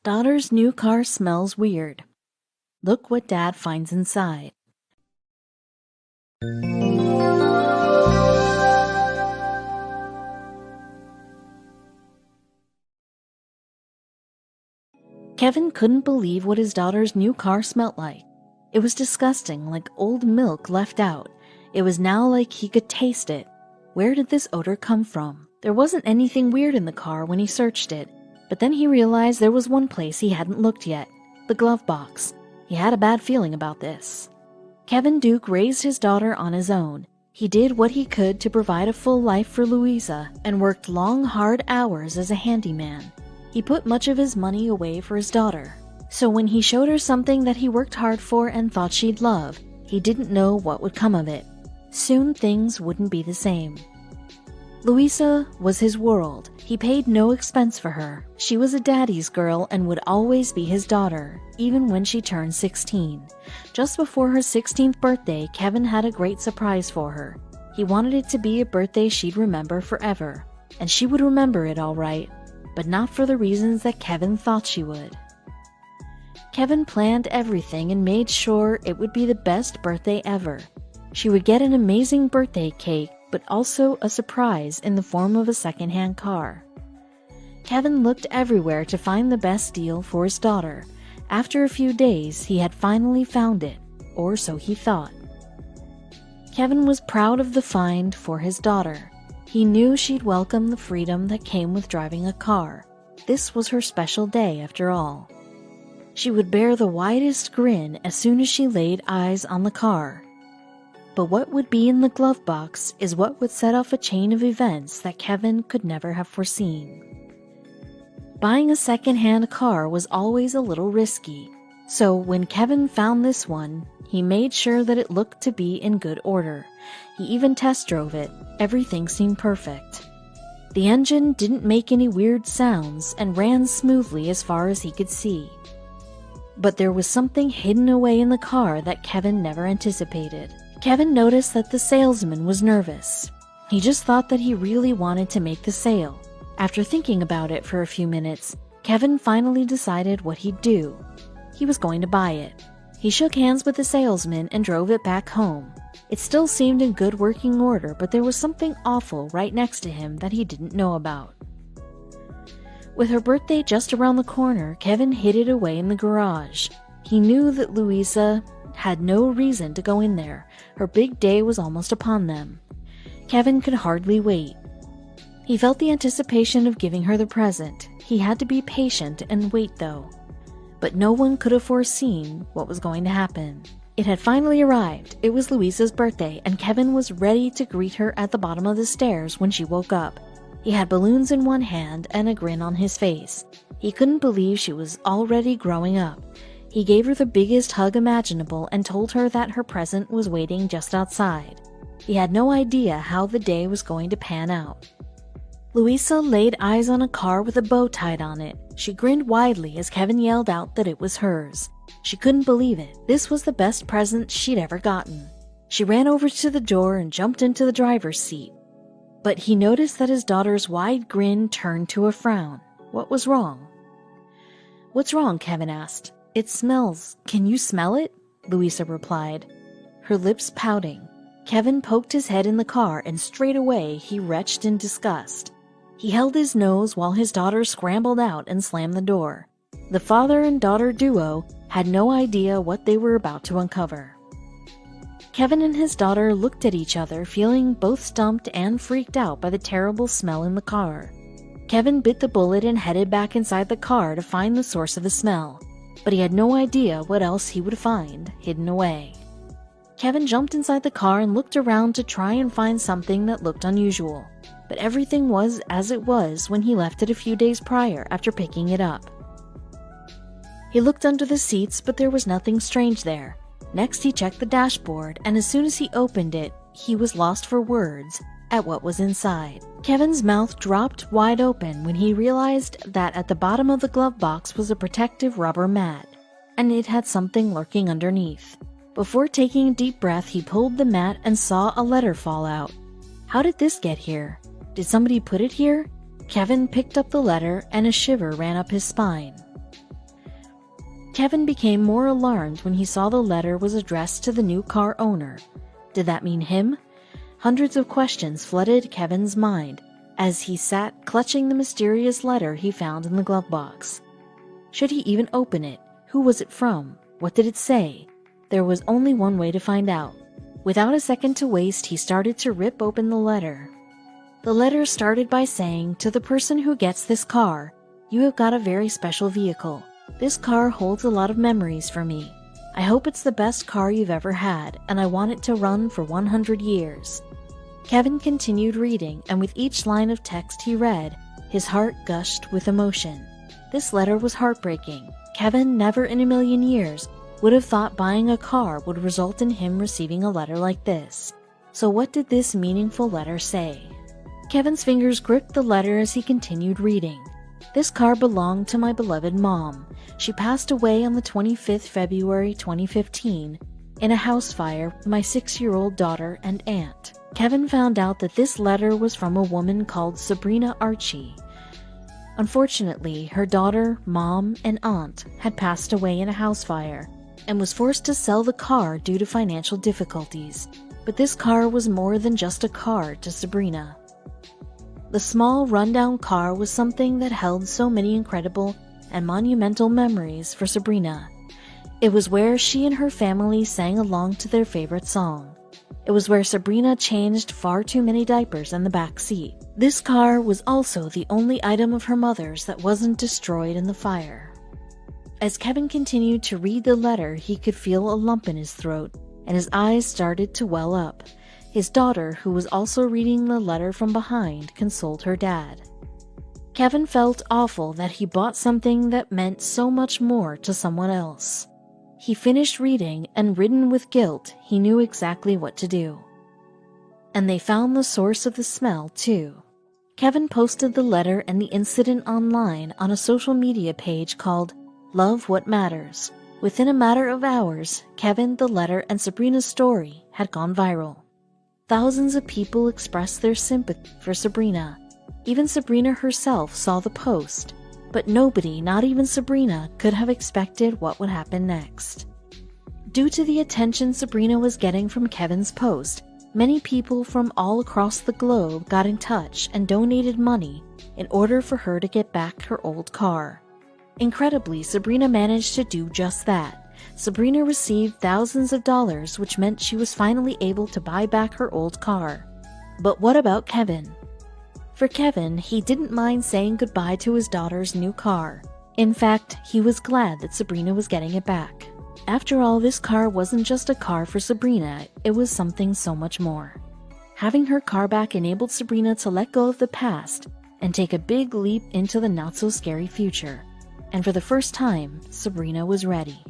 Daughter's new car smells weird. Look what Dad finds inside. Kevin couldn't believe what his daughter's new car smelled like. It was disgusting, like old milk left out. It was now like he could taste it. Where did this odor come from? There wasn't anything weird in the car when he searched it, but then he realized there was one place he hadn't looked yet, the glove box. He had a bad feeling about this. Kevin Duke raised his daughter on his own. He did what he could to provide a full life for Louisa and worked long, hard hours as a handyman. He put much of his money away for his daughter. So when he showed her something that he worked hard for and thought she'd love, he didn't know what would come of it. Soon things wouldn't be the same. Louisa was his world. He paid no expense for her. She was a daddy's girl and would always be his daughter, even when she turned 16. Just before her 16th birthday, Kevin had a great surprise for her. He wanted it to be a birthday she'd remember forever. And she would remember it all right, but not for the reasons that Kevin thought she would. Kevin planned everything and made sure it would be the best birthday ever. She would get an amazing birthday cake, but also a surprise in the form of a secondhand car. Kevin looked everywhere to find the best deal for his daughter. After a few days, he had finally found it, or so he thought. Kevin was proud of the find for his daughter. He knew she'd welcome the freedom that came with driving a car. This was her special day, after all. She would bear the widest grin as soon as she laid eyes on the car. But what would be in the glove box is what would set off a chain of events that Kevin could never have foreseen. Buying a second-hand car was always a little risky, so when Kevin found this one, he made sure that it looked to be in good order. He even test drove it. Everything seemed perfect. The engine didn't make any weird sounds and ran smoothly as far as he could see. But there was something hidden away in the car that Kevin never anticipated. Kevin noticed that the salesman was nervous. He just thought that he really wanted to make the sale. After thinking about it for a few minutes, Kevin finally decided what he'd do. He was going to buy it. He shook hands with the salesman and drove it back home. It still seemed in good working order, but there was something awful right next to him that he didn't know about. With her birthday just around the corner, Kevin hid it away in the garage. He knew that Louisa had no reason to go in there. Her big day was almost upon them. Kevin could hardly wait. He felt the anticipation of giving her the present. He had to be patient and wait, though. But no one could have foreseen what was going to happen. It had finally arrived. It was Louisa's birthday, and Kevin was ready to greet her at the bottom of the stairs when she woke up. He had balloons in one hand and a grin on his face. He couldn't believe she was already growing up. He gave her the biggest hug imaginable and told her that her present was waiting just outside. He had no idea how the day was going to pan out. Louisa laid eyes on a car with a bow tied on it. She grinned widely as Kevin yelled out that it was hers. She couldn't believe it. This was the best present she'd ever gotten. She ran over to the door and jumped into the driver's seat. But he noticed that his daughter's wide grin turned to a frown. What was wrong? "What's wrong?" Kevin asked. "It smells. Can you smell it?" Louisa replied, her lips pouting. Kevin poked his head in the car and straight away he retched in disgust. He held his nose while his daughter scrambled out and slammed the door. The father and daughter duo had no idea what they were about to uncover. Kevin and his daughter looked at each other, feeling both stumped and freaked out by the terrible smell in the car. Kevin bit the bullet and headed back inside the car to find the source of the smell, but he had no idea what else he would find hidden away. Kevin jumped inside the car and looked around to try and find something that looked unusual, but everything was as it was when he left it a few days prior after picking it up. He looked under the seats, but there was nothing strange there. Next he checked the dashboard, and as soon as he opened it, he was lost for words at what was inside. Kevin's mouth dropped wide open when he realized that at the bottom of the glove box was a protective rubber mat, and it had something lurking underneath. Before taking a deep breath, he pulled the mat and saw a letter fall out. How did this get here? Did somebody put it here? Kevin picked up the letter and a shiver ran up his spine. Kevin became more alarmed when he saw the letter was addressed to the new car owner. Did that mean him? Hundreds of questions flooded Kevin's mind as he sat clutching the mysterious letter he found in the glove box. Should he even open it? Who was it from? What did it say? There was only one way to find out. Without a second to waste, he started to rip open the letter. The letter started by saying, "To the person who gets this car, you have got a very special vehicle. This car holds a lot of memories for me. I hope it's the best car you've ever had, and I want it to run for 100 years. Kevin continued reading, and with each line of text he read, his heart gushed with emotion. This letter was heartbreaking. Kevin never in a million years would have thought buying a car would result in him receiving a letter like this. So what did this meaningful letter say? Kevin's fingers gripped the letter as he continued reading. This car belonged to my beloved mom. She passed away on the 25th February 2015 in a house fire with my 6-year-old daughter and aunt. Kevin found out that this letter was from a woman called Sabrina Archie. Unfortunately, her daughter, mom, and aunt had passed away in a house fire and was forced to sell the car due to financial difficulties. But this car was more than just a car to Sabrina. The small, rundown car was something that held so many incredible and monumental memories for Sabrina. It was where she and her family sang along to their favorite song. It was where Sabrina changed far too many diapers in the back seat. This car was also the only item of her mother's that wasn't destroyed in the fire. As Kevin continued to read the letter, he could feel a lump in his throat, and his eyes started to well up. His daughter, who was also reading the letter from behind, consoled her dad. Kevin felt awful that he bought something that meant so much more to someone else. He finished reading, and ridden with guilt, he knew exactly what to do. And they found the source of the smell, too. Kevin posted the letter and the incident online on a social media page called Love What Matters. Within a matter of hours, Kevin, the letter, and Sabrina's story had gone viral. Thousands of people expressed their sympathy for Sabrina. Even Sabrina herself saw the post, but nobody, not even Sabrina, could have expected what would happen next. Due to the attention Sabrina was getting from Kevin's post, many people from all across the globe got in touch and donated money in order for her to get back her old car. Incredibly, Sabrina managed to do just that. Sabrina received thousands of dollars, which meant she was finally able to buy back her old car. But what about Kevin? For Kevin, he didn't mind saying goodbye to his daughter's new car. In fact, he was glad that Sabrina was getting it back. After all, this car wasn't just a car for Sabrina, it was something so much more. Having her car back enabled Sabrina to let go of the past and take a big leap into the not-so-scary future. And for the first time, Sabrina was ready.